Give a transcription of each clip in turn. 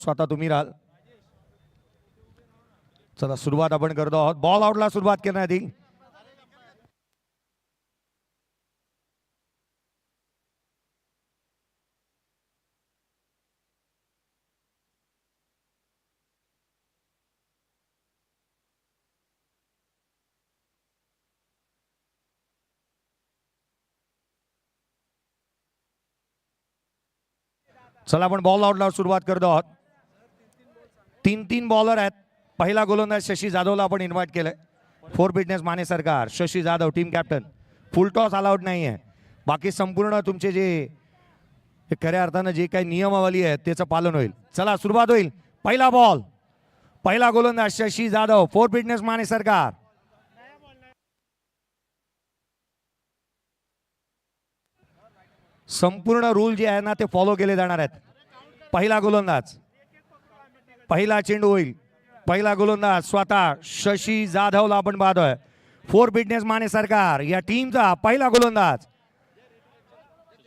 स्वतः तुम्ही राहाल. चला सुरुवात आपण करतो आहोत. बॉल आउटला सुरुवात करण्यात येईल. चला आपण बॉल आउटला सुरुवात करतो आहोत. 3 बॉलर आहेत. पहिला गोलंदाज शशी जाधवला आपण इन्व्हाइट केलंय. 4 फिटनेस माने सरकार, शशी जाधव टीम कॅप्टन. फुल टॉस अलाउड नाही आहे. बाकी संपूर्ण तुमचे जे खऱ्या अर्थानं जे काही नियमावली आहे त्याचं पालन होईल. चला सुरुवात होईल. पहिला बॉल, पहिला गोलंदाज शशी जाधव, 4 फिटनेस माने सरकार. संपूर्ण रूल जे आहे ना ते फॉलो केले जाणार आहेत. पहिला गोलंदाज, पहिला चेंडू होईल. पहिला गोलंदाज स्वतः शशी जाधवला आपण पाहतोय. 4 फिटनेस माने सरकार या टीमचा पहिला गोलंदाज.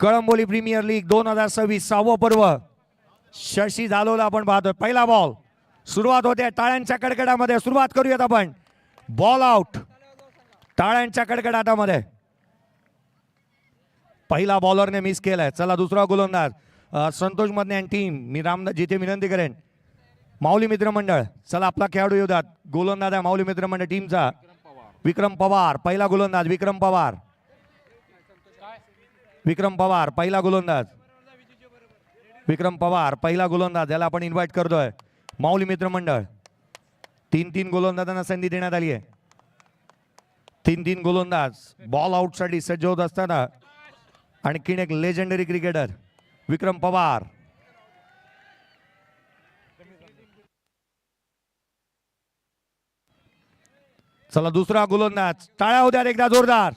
कळंबोली प्रीमियर लीग 2026 6वं पर्व शशी जाधवला आपण पाहतोय. पहिला बॉल, सुरुवात होते टाळ्यांच्या कडकडामध्ये. सुरुवात करूयात आपण. बॉल आउट टाळ्यांच्या कडकडाटामध्ये. पहिला बॉलरने मिस केलाय. चला दुसरा गोलंदाज संतोष मदने आणि टीम. मी रामदास जिथे विनंती करेन माऊली मित्रमंडळ. चला आपला खेळाडू येऊ द्यात. गोलंदाज आहे माऊली मित्रमंडळ टीमचा विक्रम पवार. पहिला गोलंदाज विक्रम पवार. विक्रम पवार पहिला गोलंदाज. विक्रम पवार पहिला गोलंदाज याला आपण इन्व्हाइट करतोय. माऊली मित्रमंडळ 3 गोलंदाजांना संधी देण्यात आली आहे. 3 गोलंदाज बॉल आउट साठी सज्ज होत असताना आणखीन एक लेजेंडरी क्रिकेटर विक्रम पवार. चला दुसरा गोलंदाज. टाळ्या होत्या एकदा जोरदार.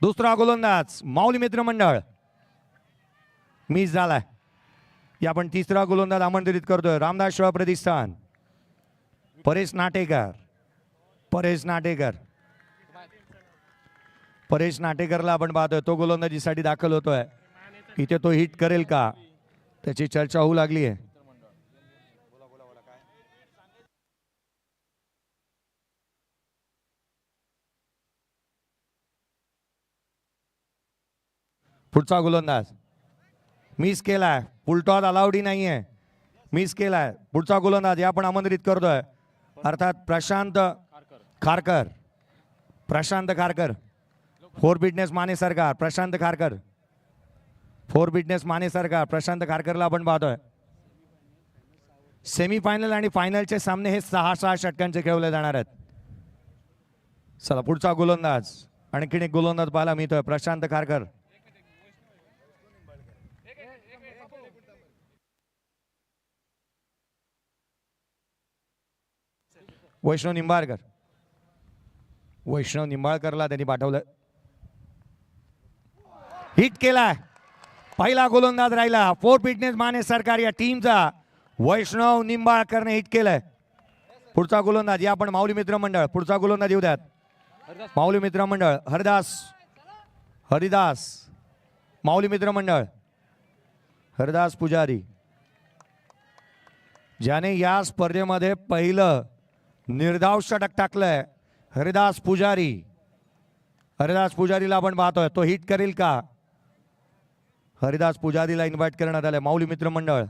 दुसरा गोलंदाज माऊली मित्रमंडळ मिस झालाय. या आपण तिसरा गोलंदाज आमंत्रित करतोय. रामदास शिवा प्रतिष्ठान परेश नाटेकर. परेश नाटेकर, परेश नाटेकरला आपण पाहतोय. तो गोलंदाजीसाठी दाखल होतोय. इथे तो हिट करेल का त्याची चर्चा होऊ लागली आहे. पुढचा गोलंदाज मिस केलाय. फुलटॉस अलाउडी नाहीये. मिस केलाय. पुढचा गोलंदाज या आपण आमंत्रित करतोय अर्थात प्रशांत खारकर. प्रशांत खारकर 4 फिटनेस माने सरकार. प्रशांत खारकर 4 फिटनेस माने सरकार. प्रशांत खारकरला आपण पाहतोय. सेमीफायनल आणि फायनलचे सामने हे 6-6 षटकांचे खेळवले जाणार आहेत. चला पुढचा गोलंदाज. आणखीन एक गोलंदाज पाहायला मिळतोय प्रशांत खारकर. वैष्णव निंबाळकर. वैष्णव निंबाळकरला त्यांनी पाठवलं. हिट केलाय. पहिला गोलंदाज राहिला 4 फिटनेस माने सरकार या टीमचा वैष्णव निंबाळकरने हिट केलाय. पुढचा गोलंदाज या आपण माऊली मित्रमंडळ. पुढचा गोलंदाज येऊ द्यात. माऊली मित्रमंडळ हरिदास माऊली मित्रमंडळ हरिदास पुजारी ज्याने या स्पर्धेमध्ये पहिलं निर्धाव षटक टाकलंय. हरिदास पुजारी. हरिदास पुजारीला आपण पाहतोय. तो हिट करेल का. हरिदास पुजारीला इन्व्हाइट करण्यात आलंय. माऊली मित्रमंडळ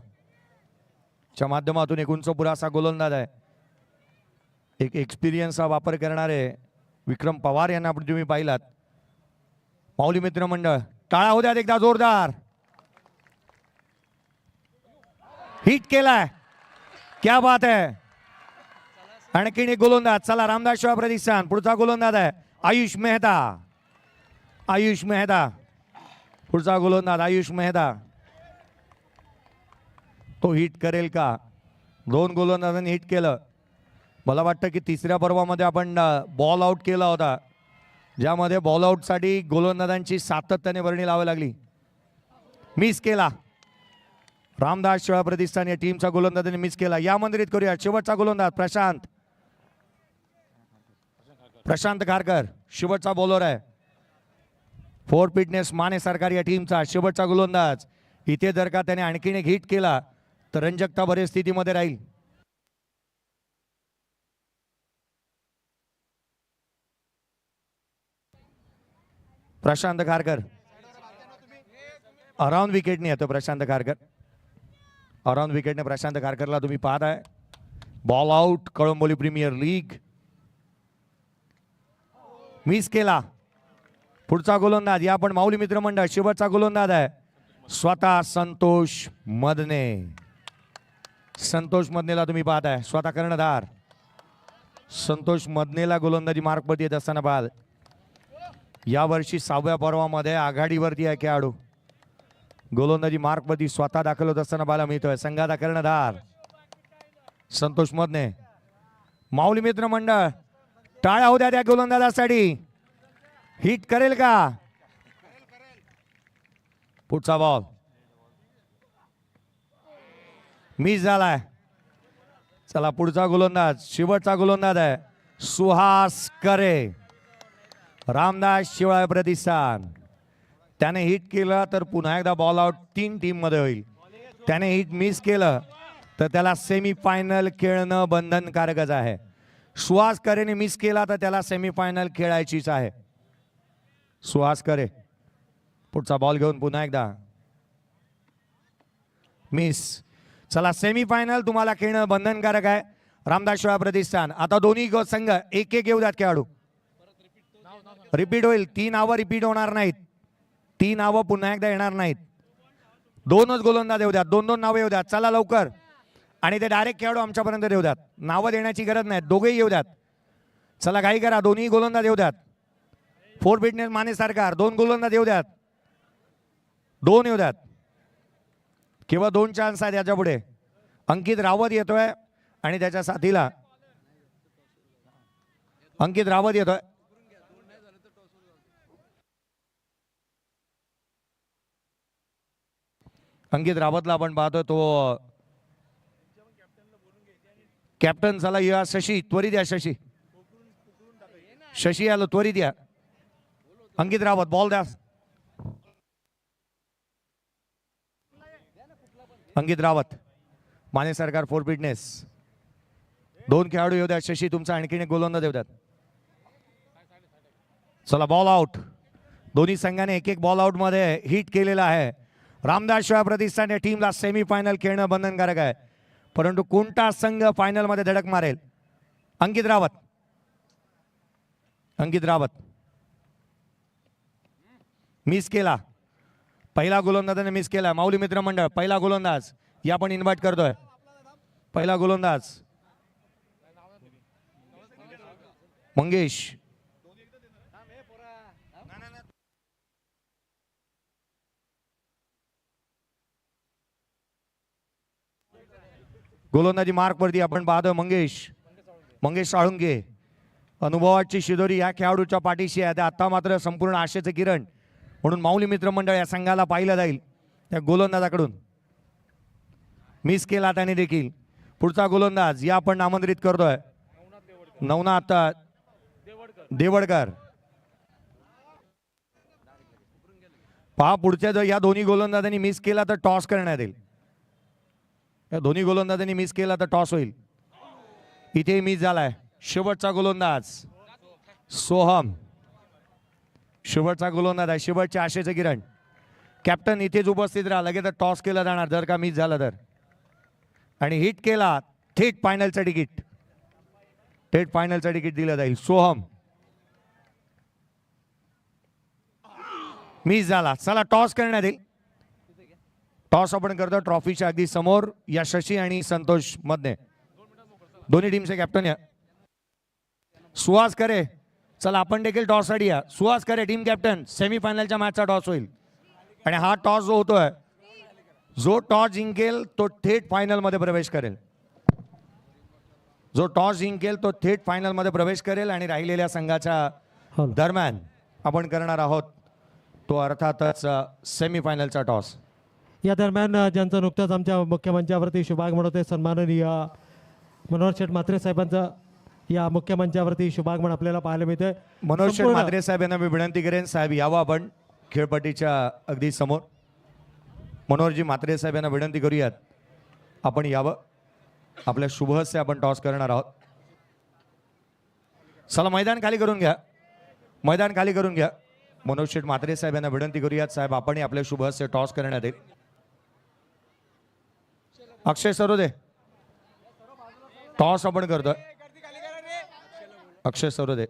च्या माध्यमातून एक उंच पुरासा गोलंदाज आहे. एक एक्सपिरियन्सचा वापर करणारे विक्रम पवार यांना आपण तुम्ही पाहिलात. माऊली मित्रमंडळ टाळ्या होत्या एकदा जोरदार. हिट केलाय. क्या बात है. आणखीन एक गोलंदाज. चला रामदास शिवा प्रतिष्ठान. पुढचा गोलंदाज आहे आयुष मेहता. आयुष मेहता पुढचा गोलंदाज आयुष मेहता. तो हिट करेल का. 2 गोलंदाजांनी हिट केलं. मला वाटतं की तिसऱ्या पर्वामध्ये आपण बॉल आउट केला होता ज्यामध्ये बॉल आउट साठी गोलंदाजांची सातत्याने वर्णी लावावी लागली. मिस केला. रामदास शिवा प्रतिष्ठान या टीमचा गोलंदाजाने मिस केला. या आमंत्रित करूया शेवटचा गोलंदाज प्रशांत. प्रशांत खारकर शेवटचा बॉलर आहे. 4 फिटनेस माने सरकार या टीमचा शेवटचा गोलंदाज. इथे जर का त्याने आणखीन एक हिट केला तर रंजकता बरे स्थितीमध्ये राहील. प्रशांत खारकर अराउंड विकेटने येतो. प्रशांत खारकर अराउंड विकेटने प्रशांत खारकरला तुम्ही पाहताय. Ball out. Kalamboli premier league miss केला. पुढचा गोलंदाज या पण माऊली मित्र मंडळ शेवटचा गोलंदाज आहे स्वतः संतोष मदने. संतोष मदनेला तुम्ही पाहताय. स्वतः कर्णधार संतोष मदनेला गोलंदाजी मार्कवरती येत असताना पाहाल. यावर्षी 6व्या पर्वामध्ये आघाडीवरती आहे खेळाडू. गोलंदाजी मार्कवरती स्वतः दाखल होत असताना पाहायला मिळतोय. संघाचा कर्णधार संतोष मदने. माऊली मित्र मंडळ टाळ्या होत्या त्या गोलंदाजासाठी. हिट करेल का? पुढचा बॉल मिस झालाय. चला पुढचा गोलंदाज शेवटचा गोलंदाज आहे सुहास करे. रामदास शिवाय प्रतिष्ठान. त्याने हिट केलं तर पुन्हा एकदा बॉल आउट 3 टीम मध्ये होईल. त्याने हिट मिस केलं तर त्याला सेमीफायनल खेळणं बंधनकारकच आहे. सुहास करेने मिस केला तर त्याला सेमीफायनल खेळायचीच आहे. सुहास करे पुढचा बॉल घेऊन पुन्हा एकदा मिस. चला सेमीफायनल तुम्हाला खेळणं बंधनकारक आहे. रामदास शिवाय प्रतिष्ठान. आता दोन्ही संघ एक एक येऊ द्यात खेळाडू. रिपीट होईल. 3 नावं रिपीट होणार नाहीत. 3 नावं पुन्हा एकदा येणार नाहीत. 2च गोलंदाज येऊ द्यात. 2-2 नावं येऊ द्यात. चला लवकर. आणि ते डायरेक्ट खेळाडू आमच्यापर्यंत येऊ द्यात. नावं देण्याची गरज नाही. दोघेही येऊ द्यात. चला घाई करा. दोन्ही गोलंदाज येऊ द्यात. 4 फिटनेस माने सरकार 2 गोलंदाज येऊ द्यात. 2 येऊ द्यात. केवळ 2 चान्स आहेत याच्या पुढे. अंकित रावत येतोय आणि त्याच्या साथीला अंकित रावत येतोय. अंकित रावतला आपण पाहतोय तो कॅप्टन. चला या शशी त्वरित या. शशी आलो त्वरित या. अंकित रावत बॉल द्या. अंकित रावत माने सरकार 4 फिटनेस. 2 खेळाडू येऊ द्या. शशी तुमचा आणखीन एक गोलंदाज येऊ द्यात. चला बॉल आउट. दोन्ही संघाने एक एक बॉल आउट मध्ये हिट केलेला आहे. रामदास शिवाय प्रतिष्ठान या टीमला सेमीफायनल खेळणं बंधनकारक आहे. परंतु कोणता संघ फायनल मध्ये धडक मारेल? अंकित रावत. अंकित रावत मिस केला. पहिला गोलंदाजाने मिस केला. माऊली मित्र मंडळ पहिला गोलंदाज या पण इन्व्हाइट करतोय. पहिला गोलंदाज मंगेश. गोलंदाजी मार्क वरती आपण पाहतोय मंगेश साळुंके. अनुभवाची शिदोरी या खेळाडूच्या पाठीशी आहे. आता मात्र संपूर्ण आशेचे किरण म्हणून माऊली मित्र मंडळ या संघाला पाहिलं जाईल. त्या गोलंदाजाकडून मिस केला त्याने देखील. पुढचा गोलंदाज या आपण आमंत्रित करतोय नवनाथ देवडकर. पहा पुढच्या जर या दोन्ही गोलंदाजांनी मिस केला तर टॉस करण्यात येईल. या दोन्ही गोलंदाजांनी मिस केला तर टॉस होईल. इथे मिस झालाय. शेवटचा गोलंदाज सोहम. शेवटचा गोलंदाज आहे. शेवटच्या आशेचे किरण. कॅप्टन इथेच उपस्थित राहा. लगेच टॉस केला जाणार जर का मिस झाला तर. आणि हिट केला थेट फायनलचं तिकीट. थेट फायनलचं तिकीट दिलं जाईल. सोहम मिस झाला. चला टॉस करण्यात येईल. टॉस आपण करतो ट्रॉफीच्या अगदी समोर. या शशी आणि संतोष मदने दोन्ही टीमचे कॅप्टन या. सुहास करे. चला आपण देखील टॉस साठी या. सुहास करे टीम कॅप्टन. सेमीफायनलच्या मॅचचा टॉस होईल आणि हा टॉस जो होतोय जो टॉस जिंकेल तो थेट फायनल मध्ये प्रवेश करेल. जो टॉस जिंकेल तो थेट फायनल मध्ये प्रवेश करेल आणि राहिलेल्या संघाच्या दरम्यान आपण करणार आहोत तो अर्थातच सेमीफायनलचा टॉस. या दरम्यान ज्यांचं नुकतंच आमच्या मुख्य मंचावरती शुभागमन होते सन्माननीय मनोहर शेठ म्हात्रे साहेबांचं या मुख्य मंचावरती शुभागमन आपल्याला पाहायला मिळते. मनोहर शेठ म्हात्रे साहेब यांना मी विनंती करेन साहेब यावं आपण खेळपट्टीच्या अगदी समोर. मनोहरजी म्हात्रे साहेब यांना विनंती करूयात आपण यावं. आपल्या शुभहस्ते आपण टॉस करणार आहोत. चला मैदान खाली करून घ्या. मैदान खाली करून घ्या. मनोज शेठ म्हात्रे साहेब यांना विनंती करूयात. साहेब आपणही आपल्या शुभहस्ते टॉस करण्यात येईल. अक्षय सरोदे टॉस आपण करतोय. अक्षय सरोदे